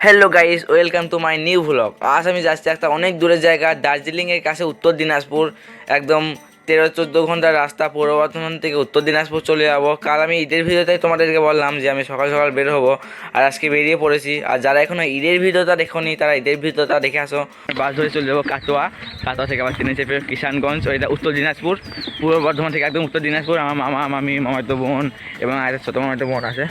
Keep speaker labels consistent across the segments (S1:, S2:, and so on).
S1: Hello guys, welcome to my new vlog. আজ আমি যাচ্ছি একটা অনেক দূরের জায়গা, দার্জিলিংয়ের কাছে উত্তর দিনাজপুর। একদম 13-14 ঘন্টার রাস্তা। পূর্ব বর্ধমান থেকে উত্তর দিনাজপুর চলে যাবো। কাল আমি ঈদের ভিডিওতে তোমাদেরকে বললাম যে আমি সকাল সকাল বের হবো, আর আজকে বেরিয়ে পড়েছি। আর যারা এখনো ঈদের ভিডিওটা দেখোনি তারা ঈদের ভিডিওটা দেখে আসো। বাস ধরে চলে যাবো কাটোয়া। কাটোয়া থেকে আবার ট্রেনে চেপে কিষানগঞ্জ, ওইটা উত্তর দিনাজপুর। পূর্ব বর্ধমান থেকে একদম উত্তর দিনাজপুর। আমার মামা, মামি, মামাতো বোন এবং একটা ছোটো মামাতো বোন আছে।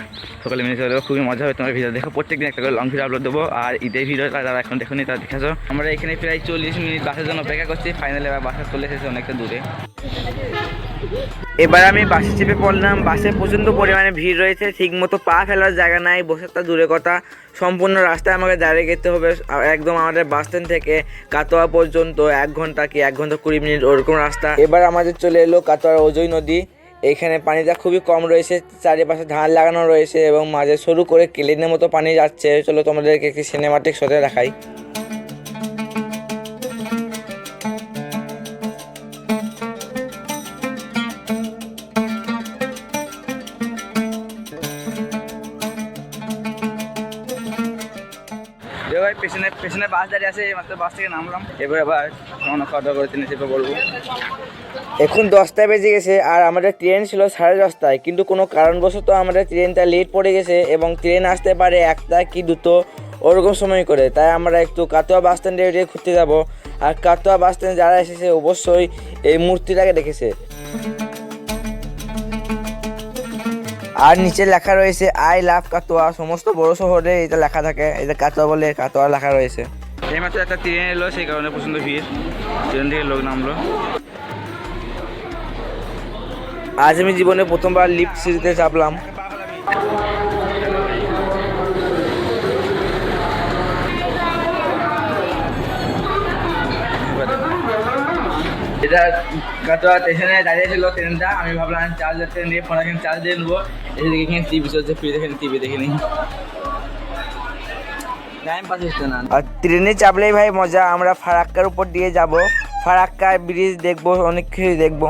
S1: সকালে মিলে চলে যাবো। খুবই মজা হবে। তোমার ভিডিও দেখো, প্রত্যেকদিন একটা করে লং ভিডিও আপলোড দেবো। আর ঈদের ভিডিওটা যারা এখন দেখুন তারা দেখেছো। আমরা এখানে প্রায় 40 মিনিট বাসের জন্য অপেক্ষা করছি। ফাইনালি এবার বাসে চলে এসেছে অনেকটা দূরে। এবার আমি বাসে চেপে পড়লাম। বাসে প্রচণ্ড পরিমাণে ভিড় রয়েছে, ঠিক মতো পা ফেলার জায়গা নাই। বসাটা দূরে কথা, সম্পূর্ণ রাস্তায় আমাকে দাঁড়িয়ে যেতে হবে। একদম আমাদের বাস স্ট্যান্ড থেকে কাটোয়া পর্যন্ত 1 ঘন্টা কি 1 ঘন্টা 20 মিনিট ওরকম রাস্তা। এবার আমাদের চলে এলো কাটোয়ার অজয় নদী। এইখানে পানিটা খুবই কম রয়েছে, চারিপাশে ধান লাগানো রয়েছে এবং মাঝে সরু করে কেলিনের মতো পানি যাচ্ছে। চলো তোমাদেরকে একটি সিনেমাটিক শটে দেখাই। ভাই পেছনে পেছনে বাস দাঁড়িয়ে আছে, মাত্র বাস থেকে নামলাম। এবার আবার খাওয়া দাওয়া করে ট্রেনে চেপে বলবো। এখন 10টা বেজে গেছে আর আমাদের ট্রেন ছিল 10:30টায়, কিন্তু কোনো কারণবশত আমাদের ট্রেনটা লেট পড়ে গেছে এবং ট্রেন আসতে পারে 1টা কি 2টো ওরকম সময় করে। তাই আমরা একটু কাটোয়া বাস স্ট্যান্ডে ঘুরতে যাব। আর কাটোয়া বাস স্ট্যান্ডে যারা এসেছে অবশ্যই এই মূর্তিটাকে দেখেছে। আর নিচে লেখা রয়েছে আই লাভ কাটোয়া। সমস্ত বড় শহরে এটা লেখা থাকে, এটা কাটোয়া বলে কাটোয়া লেখা রয়েছে। এইমাত্র একটা ট্রেন এলো, সেই কারণে প্রচণ্ড ভিড়। ট্রেন থেকে লোক নামলো। আজ আমি জীবনে প্রথমবার লিফট সিঁড়িতে চাপলাম। এটা কাটোয়া স্টেশনে দাঁড়িয়েছিল ট্রেনটা। আমি ভাবলাম চার্জার ট্রেন দিয়ে ফোন এখানে চার্জ দিয়ে নেবো। এদিকে এখানে টিভি চলছে, ফ্রি এখানে টিভি দেখে নিই। টাইম পাস হচ্ছে না। আর ট্রেনে চাপলেই ভাই মজা। আমরা ফারাক্কার উপর দিয়ে যাব, ফারাক্কা ব্রিজ দেখবো, অনেক কিছুই দেখবো।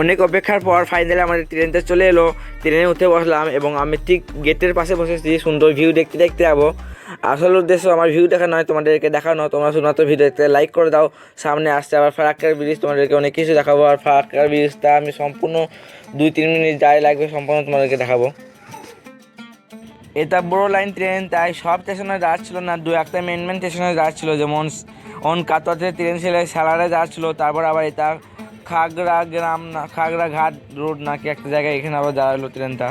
S1: অনেক অপেক্ষার পর ফাইনালি আমাদের ট্রেনটা চলে এলো। ট্রেনে উঠে বসলাম এবং আমি ঠিক গেটের পাশে বসেছি। সুন্দর ভিউ দেখতে দেখতে যাবো। আসল উদ্দেশ্য আমার ভিউ দেখা নয়, তোমাদেরকে দেখানো। তোমরা শুধুমাত্র ভিডিও দেখতে লাইক করে দাও। সামনে আসছে আবার ফারাক্কার ব্রিজ, তোমাদেরকে অনেক কিছু দেখাবো। আর ফারাক্কার ব্রিজটা আমি সম্পূর্ণ 2-3 মিনিট যাই লাগবে সম্পূর্ণ তোমাদেরকে দেখাবো। এটা বড় লাইন ট্রেন, তাই সব স্টেশনে যাচ্ছিল না, 2-1টা মেন স্টেশনে যাচ্ছিল। যেমন কাটোয়াতে ট্রেন ছেড়ে সালারে যাচ্ছিল, তারপর আবার এটা খাগড়া গ্রাম না খাগড়া ঘাট রোড নাকি একটা জায়গায়, এখানে আবার দাঁড়ালো ট্রেনটা।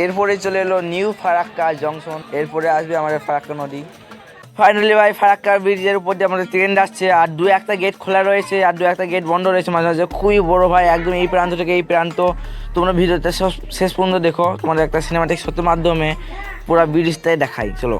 S1: এরপরে চলে এলো নিউ ফারাক্কা জংশন। এরপরে আসবে আমাদের ফারাক্কা নদী। ফাইনালি ভাই ফারাক্কা ব্রিজের উপর দিয়ে আমাদের ট্রেন যাচ্ছে। আর 2-1টা গেট খোলা রয়েছে আর 2-1টা গেট বন্ধ রয়েছে মাঝে মাঝে। খুবই বড় ভাই, একদম এই প্রান্ত থেকে এই প্রান্ত। তোমরা ভিডিওতে শেষ পর্যন্ত দেখো, তোমাদের একটা সিনেমাটিক শোর মাধ্যমে পুরো ব্রিজটাই দেখাই। চলো।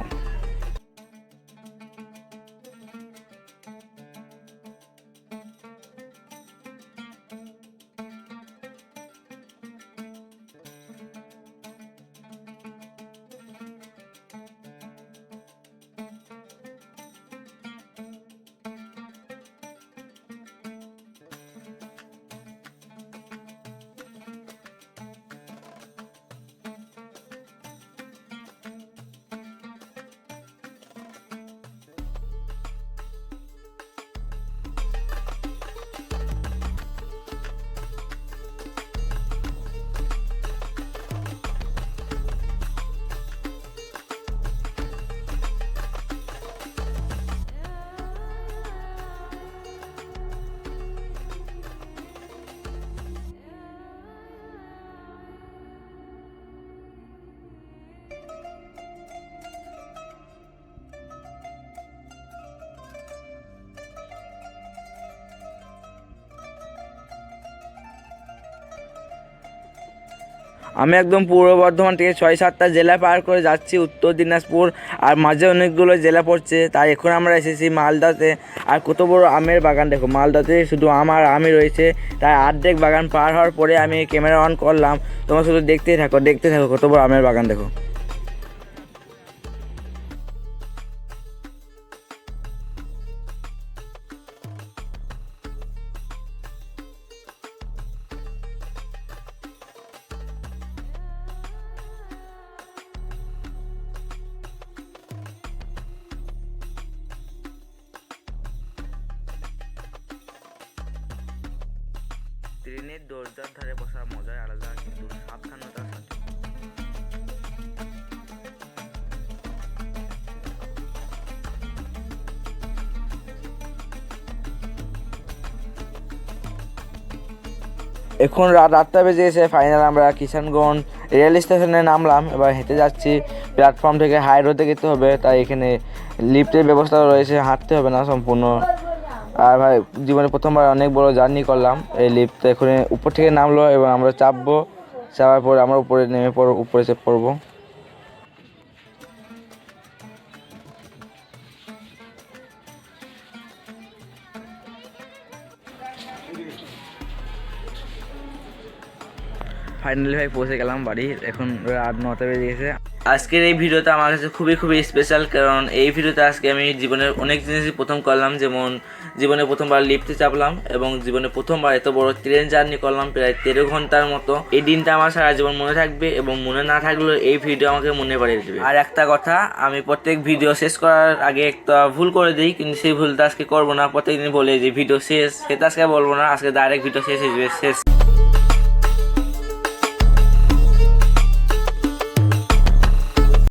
S1: আমি একদম পূর্ব বর্ধমান থেকে 6-7টা জেলা পার করে যাচ্ছি উত্তর দিনাজপুর। আর মাঝে অনেকগুলো জেলা পড়ছে। তাই এখন আমরা এসেছি মালদাতে। আর কত বড় আমের বাগান দেখো, মালদাতে শুধু আম আর আমই রয়েছে। তাই অর্ধেক বাগান পার হওয়ার পরে আমি ক্যামেরা অন করলাম। তোমরা শুধু দেখতেই থাকো কত বড় আমের বাগান দেখো। ট্রেনের দরজার ধারে বসার মজাই আলাদা, কিন্তু সাবধানতার সাথে। এখন রাত 8টা বেজে গেছে। ফাইনাল আমরা কিষানগঞ্জ রেল স্টেশনে নামলাম। এবার হেঁটে যাচ্ছি, প্ল্যাটফর্ম থেকে হাই রোডে যেতে হবে, তাই এখানে লিফটের ব্যবস্থা রয়েছে, হাঁটতে হবে না সম্পূর্ণ। আর ভাই জীবনে প্রথমবার অনেক বড় জার্নি করলাম। এই লিফট এখন উপর থেকে নামলো এবং আমরা চাপবো, চাপার পরে আমরা উপরে নেমে উপরে চেপে পড়বো। ফাইনালি ভাই পৌঁছে গেলাম বাড়ি। এখন রাত 9টা বেজে গেছে। আজকের এই ভিডিওটা আমার কাছে খুবই স্পেশাল, কারণ এই ভিডিওতে আজকে আমি জীবনের অনেক জিনিসই প্রথম করলাম। যেমন জীবনে প্রথমবার লিফটে চাপলাম এবং জীবনে প্রথমবার এত বড় ট্রেন জার্নি করলাম প্রায় 13 ঘন্টার মতো। এই দিনটা আমার সারা জীবন মনে থাকবে, এবং মনে না থাকলেও এই ভিডিও আমাকে মনে পাঠিয়ে দেবে। আর একটা কথা, আমি প্রত্যেক ভিডিও শেষ করার আগে একটা ভুল করে দিই, কিন্তু সেই ভুলটা আজকে করবো না। প্রত্যেকদিন বলে যে ভিডিও শেষ, সেটা আজকে বলবো না। আজকে ডাইরেক্ট ভিডিও শেষ হয়ে যাবে। শেষ।